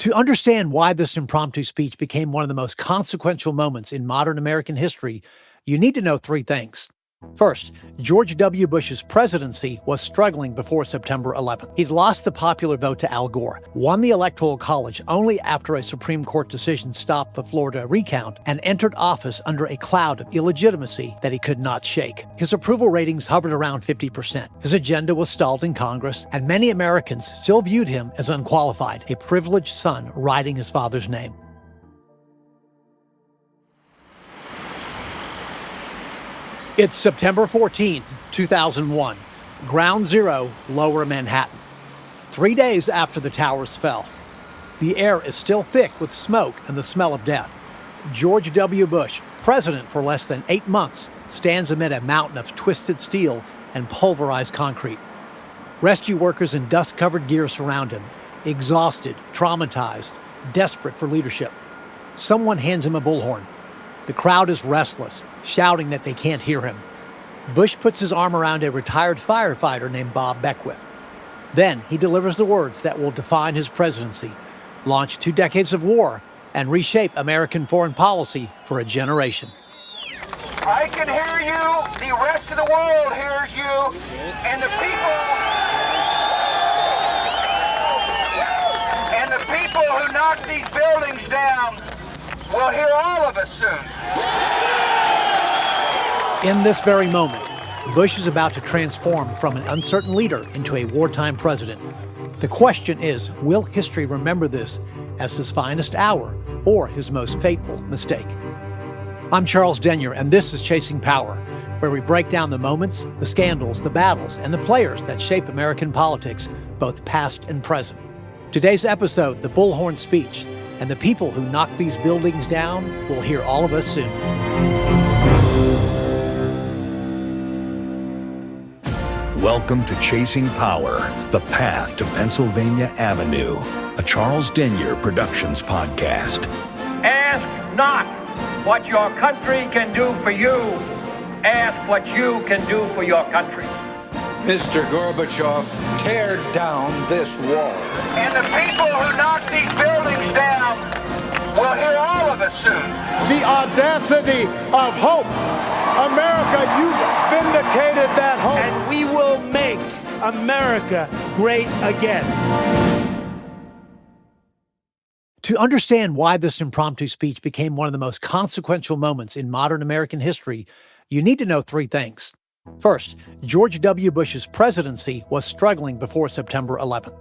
To understand why this impromptu speech became one of the most consequential moments in modern American history, you need to know three things. First, George W. Bush's presidency was struggling before September 11th. He'd lost the popular vote to Al Gore, won the Electoral College only after a Supreme Court decision stopped the Florida recount, and entered office under a cloud of illegitimacy that he could not shake. His approval ratings hovered around 50%. His agenda was stalled in Congress, and many Americans still viewed him as unqualified, a privileged son riding his father's name. It's September 14th, 2001, Ground Zero, Lower Manhattan. 3 days after the towers fell. The air is still thick with smoke and the smell of death. George W. Bush, president for less than 8 months, stands amid a mountain of twisted steel and pulverized concrete. Rescue workers in dust-covered gear surround him, exhausted, traumatized, desperate for leadership. Someone hands him a bullhorn. The crowd is restless, shouting that they can't hear him. Bush puts his arm around a retired firefighter named Bob Beckwith. Then he delivers the words that will define his presidency, launch 2 decades of war, and reshape American foreign policy for a generation. I can hear you, the rest of the world hears you, and the people who knock these buildings down will hear all of us soon. In this very moment, Bush is about to transform from an uncertain leader into a wartime president. The question is, will history remember this as his finest hour or his most fateful mistake? I'm Charles Denyer, and this is Chasing Power, where we break down the moments, the scandals, the battles, and the players that shape American politics, both past and present. Today's episode, the Bullhorn speech, and the people who knock these buildings down will hear all of us soon. Welcome to Chasing Power, the path to Pennsylvania Avenue, a Charles Denyer Productions podcast. Ask not what your country can do for you. Ask what you can do for your country. Mr. Gorbachev, tear down this wall. And the people who knock these buildings down will hear all of us soon. The audacity of hope. America, you've vindicated that hope. And we will make America great again. To understand why this impromptu speech became one of the most consequential moments in modern American history, you need to know three things. First, George W. Bush's presidency was struggling before September 11th.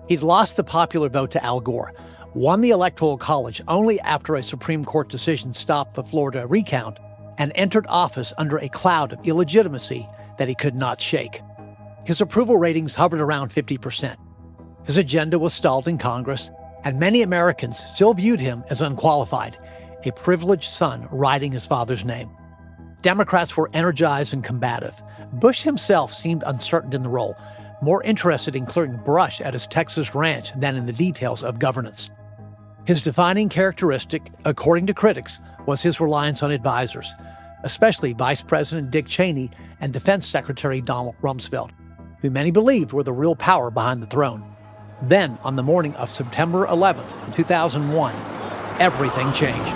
He'd lost the popular vote to Al Gore, won the Electoral College only after a Supreme Court decision stopped the Florida recount, and entered office under a cloud of illegitimacy that he could not shake. His approval ratings hovered around 50%. His agenda was stalled in Congress, and many Americans still viewed him as unqualified, a privileged son riding his father's name. Democrats were energized and combative. Bush himself seemed uncertain in the role, more interested in clearing brush at his Texas ranch than in the details of governance. His defining characteristic, according to critics, was his reliance on advisors, especially Vice President Dick Cheney and Defense Secretary Donald Rumsfeld, who many believed were the real power behind the throne. Then, on the morning of September 11th, 2001, everything changed.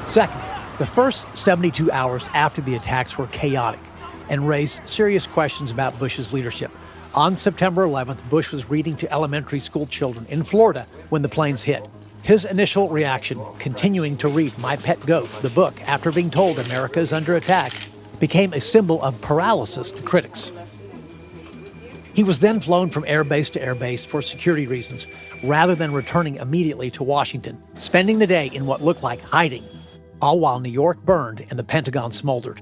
Second, the first 72 hours after the attacks were chaotic and raised serious questions about Bush's leadership. On September 11th, Bush was reading to elementary school children in Florida when the planes hit. His initial reaction, continuing to read My Pet Goat, the book, after being told America is under attack, became a symbol of paralysis to critics. He was then flown from airbase to airbase for security reasons, rather than returning immediately to Washington, spending the day in what looked like hiding, all while New York burned and the Pentagon smoldered.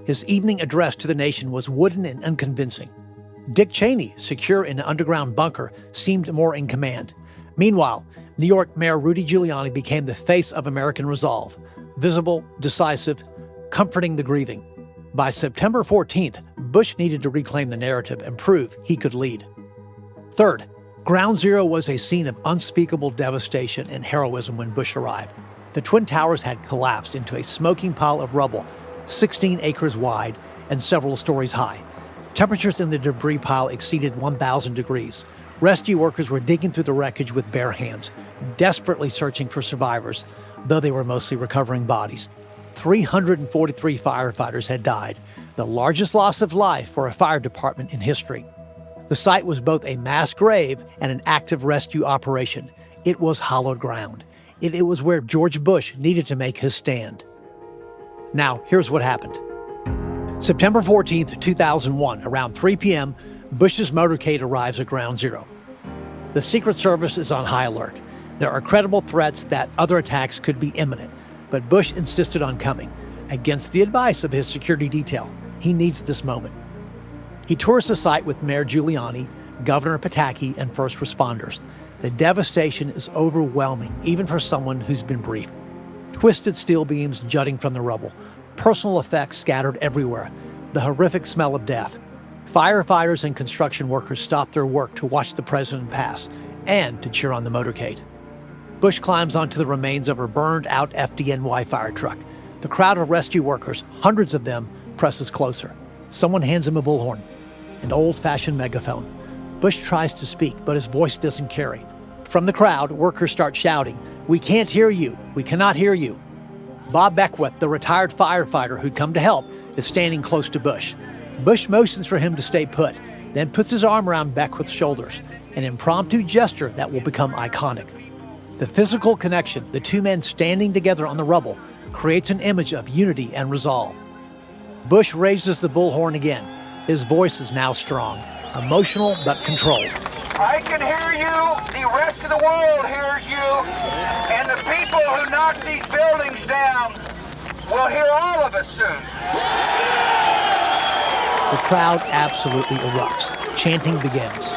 His evening address to the nation was wooden and unconvincing. Dick Cheney, secure in an underground bunker, seemed more in command. Meanwhile, New York Mayor Rudy Giuliani became the face of American resolve, visible, decisive, comforting the grieving. By September 14th, Bush needed to reclaim the narrative and prove he could lead. Third, Ground Zero was a scene of unspeakable devastation and heroism when Bush arrived. The Twin Towers had collapsed into a smoking pile of rubble, 16 acres wide and several stories high. Temperatures in the debris pile exceeded 1,000 degrees. Rescue workers were digging through the wreckage with bare hands, desperately searching for survivors, though they were mostly recovering bodies. 343 firefighters had died, the largest loss of life for a fire department in history. The site was both a mass grave and an active rescue operation. It was hallowed ground. It was where George Bush needed to make his stand. Now, here's what happened. September 14th, 2001, around 3 p.m., Bush's motorcade arrives at Ground Zero. The Secret Service is on high alert. There are credible threats that other attacks could be imminent, but Bush insisted on coming, against the advice of his security detail. He needs this moment. He tours the site with Mayor Giuliani, Governor Pataki, and first responders. The devastation is overwhelming, even for someone who's been briefed. Twisted steel beams jutting from the rubble, personal effects scattered everywhere, the horrific smell of death. Firefighters and construction workers stopped their work to watch the president pass and to cheer on the motorcade. Bush climbs onto the remains of a burned-out FDNY fire truck. The crowd of rescue workers, hundreds of them, presses closer. Someone hands him a bullhorn, an old-fashioned megaphone. Bush tries to speak, but his voice doesn't carry. From the crowd, workers start shouting, "We can't hear you! We cannot hear you!" Bob Beckwith, the retired firefighter who'd come to help, is standing close to Bush. Bush motions for him to stay put, then puts his arm around Beckwith's shoulders, an impromptu gesture that will become iconic. The physical connection, the two men standing together on the rubble, creates an image of unity and resolve. Bush raises the bullhorn again. His voice is now strong, emotional but controlled. I can hear you, the rest of the world hears you, and the people who knocked these buildings down will hear all of us soon. The crowd absolutely erupts. Chanting begins.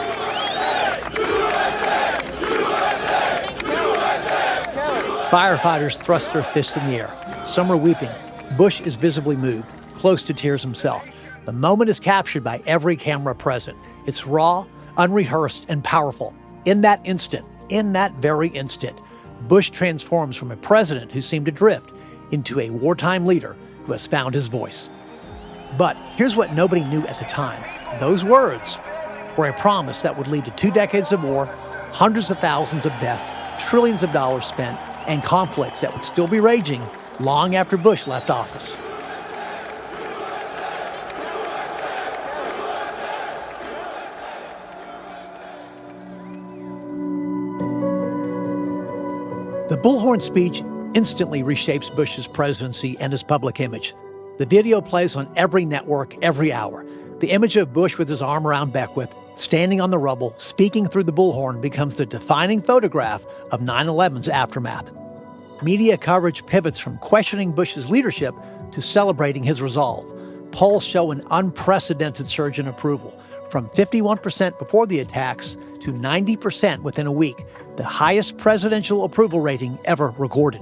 Firefighters thrust their fists in the air. Some are weeping. Bush is visibly moved, close to tears himself. The moment is captured by every camera present. It's raw, unrehearsed, and powerful. In that very instant, Bush transforms from a president who seemed to drift into a wartime leader who has found his voice. But here's what nobody knew at the time. Those words were a promise that would lead to 2 decades of war, hundreds of thousands of deaths, trillions of dollars spent, and conflicts that would still be raging long after Bush left office. The Bullhorn speech instantly reshapes Bush's presidency and his public image. The video plays on every network every hour. The image of Bush with his arm around Beckwith, standing on the rubble, speaking through the bullhorn becomes the defining photograph of 9/11's aftermath. Media coverage pivots from questioning Bush's leadership to celebrating his resolve. Polls show an unprecedented surge in approval, from 51% before the attacks to 90% within a week, the highest presidential approval rating ever recorded.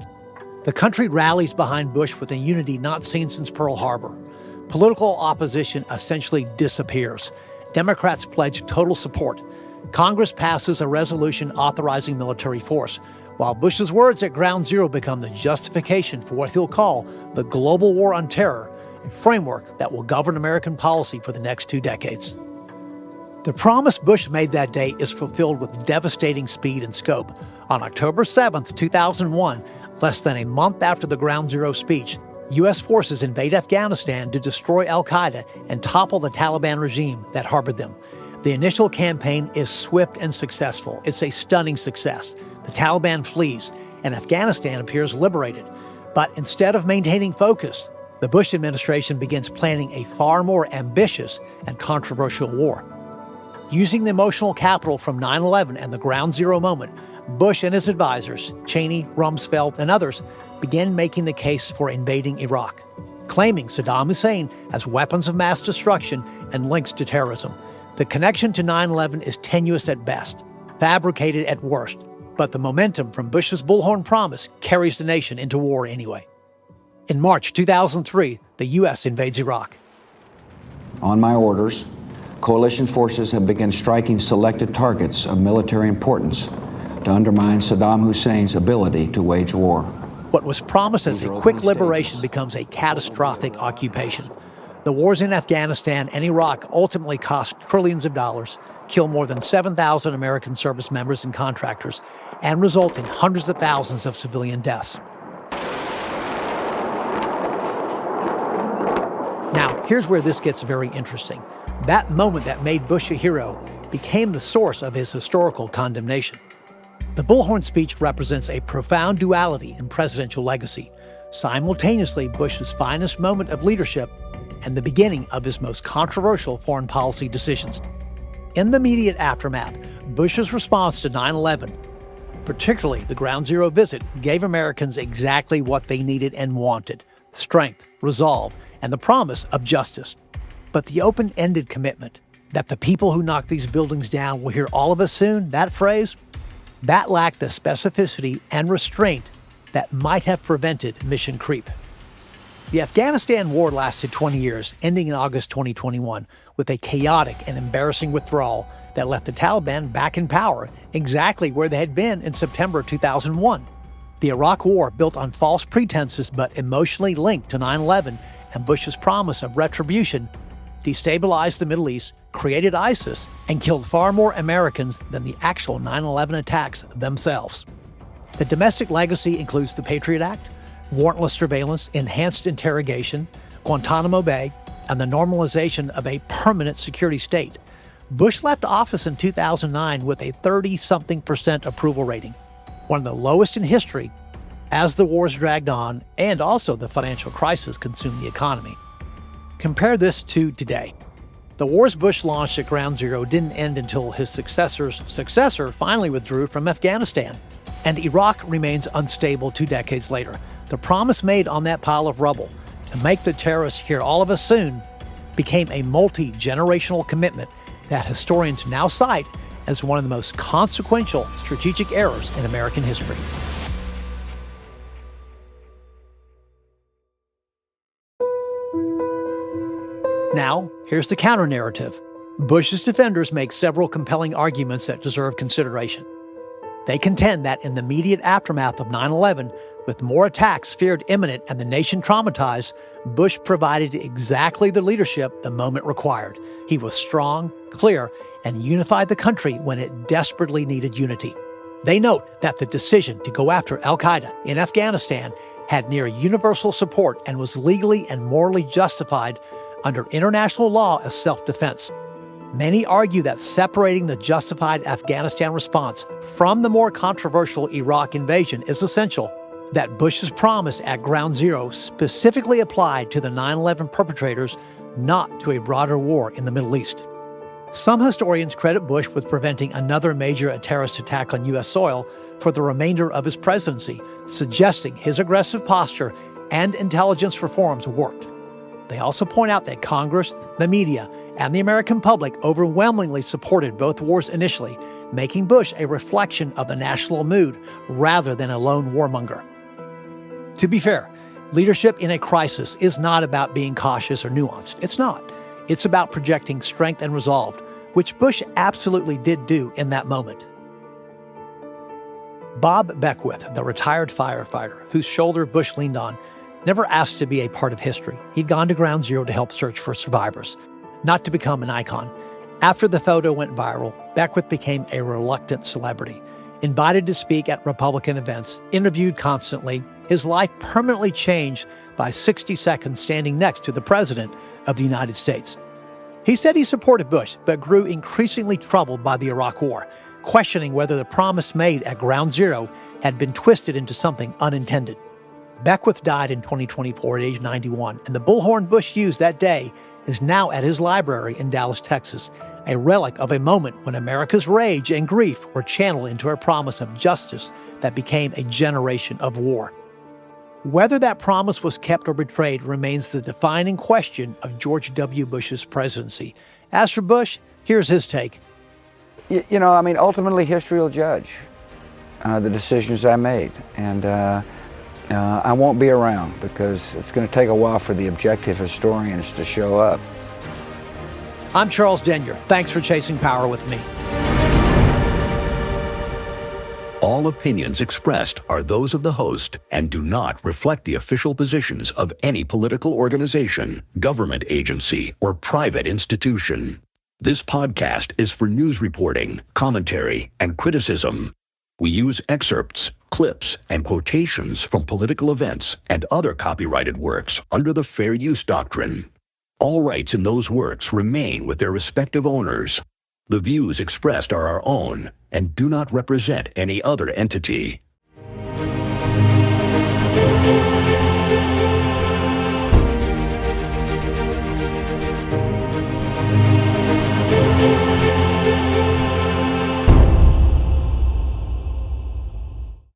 The country rallies behind Bush with a unity not seen since Pearl Harbor. Political opposition essentially disappears. Democrats pledge total support. Congress passes a resolution authorizing military force, while Bush's words at Ground Zero become the justification for what he'll call the global war on terror, a framework that will govern American policy for the next 2 decades. The promise Bush made that day is fulfilled with devastating speed and scope. On October 7th, 2001, less than a month after the Ground Zero speech, U.S. forces invade Afghanistan to destroy al-Qaeda and topple the Taliban regime that harbored them. The initial campaign is swift and successful. It's a stunning success. The Taliban flees, and Afghanistan appears liberated. But instead of maintaining focus, the Bush administration begins planning a far more ambitious and controversial war. Using the emotional capital from 9/11 and the Ground Zero moment, Bush and his advisors, Cheney, Rumsfeld, and others, began making the case for invading Iraq, claiming Saddam Hussein has weapons of mass destruction and links to terrorism. The connection to 9/11 is tenuous at best, fabricated at worst, but the momentum from Bush's Bullhorn promise carries the nation into war anyway. In March 2003, the U.S. invades Iraq. On my orders, coalition forces have begun striking selected targets of military importance to undermine Saddam Hussein's ability to wage war. What was promised as a quick liberation becomes a catastrophic occupation. The wars in Afghanistan and Iraq ultimately cost trillions of dollars, kill more than 7,000 American service members and contractors, and result in hundreds of thousands of civilian deaths. Now, here's where this gets very interesting. That moment that made Bush a hero became the source of his historical condemnation. The Bullhorn speech represents a profound duality in presidential legacy, simultaneously Bush's finest moment of leadership and the beginning of his most controversial foreign policy decisions. In the immediate aftermath, Bush's response to 9/11, particularly the Ground Zero visit, gave Americans exactly what they needed and wanted: strength, resolve, and the promise of justice. But the open-ended commitment that the people who knock these buildings down will hear all of us soon, that phrase, that lacked the specificity and restraint that might have prevented mission creep. The Afghanistan war lasted 20 years, ending in August 2021, with a chaotic and embarrassing withdrawal that left the Taliban back in power, exactly where they had been in September 2001. The Iraq War, built on false pretenses but emotionally linked to 9/11 and Bush's promise of retribution, destabilized the Middle East, created ISIS, and killed far more Americans than the actual 9/11 attacks themselves. The domestic legacy includes the Patriot Act, warrantless surveillance, enhanced interrogation, Guantanamo Bay, and the normalization of a permanent security state. Bush left office in 2009 with a 30-something% approval rating, one of the lowest in history, as the wars dragged on and also the financial crisis consumed the economy. Compare this to today. The wars Bush launched at Ground Zero didn't end until his successor's successor finally withdrew from Afghanistan, and Iraq remains unstable 2 decades later. The promise made on that pile of rubble to make the terrorists hear all of us soon became a multi-generational commitment that historians now cite as one of the most consequential strategic errors in American history. Now, here's the counter-narrative. Bush's defenders make several compelling arguments that deserve consideration. They contend that in the immediate aftermath of 9/11, with more attacks feared imminent and the nation traumatized, Bush provided exactly the leadership the moment required. He was strong, clear, and unified the country when it desperately needed unity. They note that the decision to go after al-Qaeda in Afghanistan had near universal support and was legally and morally justified under international law as self-defense. Many argue that separating the justified Afghanistan response from the more controversial Iraq invasion is essential, that Bush's promise at Ground Zero specifically applied to the 9/11 perpetrators, not to a broader war in the Middle East. Some historians credit Bush with preventing another major terrorist attack on U.S. soil for the remainder of his presidency, suggesting his aggressive posture and intelligence reforms worked. They also point out that Congress, the media, and the American public overwhelmingly supported both wars initially, making Bush a reflection of the national mood rather than a lone warmonger. To be fair, leadership in a crisis is not about being cautious or nuanced. It's not. It's about projecting strength and resolve, which Bush absolutely did do in that moment. Bob Beckwith, the retired firefighter whose shoulder Bush leaned on, never asked to be a part of history. He'd gone to Ground Zero to help search for survivors, not to become an icon. After the photo went viral, Beckwith became a reluctant celebrity. Invited to speak at Republican events, interviewed constantly, his life permanently changed by 60 seconds standing next to the President of the United States. He said he supported Bush, but grew increasingly troubled by the Iraq War, questioning whether the promise made at Ground Zero had been twisted into something unintended. Beckwith died in 2024 at age 91, and the Bullhorn Bush used that day is now at his library in Dallas, Texas, a relic of a moment when America's rage and grief were channeled into a promise of justice that became a generation of war. Whether that promise was kept or betrayed remains the defining question of George W. Bush's presidency. As for Bush, here's his take. Ultimately history will judge the decisions I made, and I won't be around because it's going to take a while for the objective historians to show up. I'm Charles Denyer. Thanks for chasing power with me. All opinions expressed are those of the host and do not reflect the official positions of any political organization, government agency, or private institution. This podcast is for news reporting, commentary, and criticism. We use excerpts, clips, and quotations from political events and other copyrighted works under the Fair Use Doctrine. All rights in those works remain with their respective owners. The views expressed are our own and do not represent any other entity.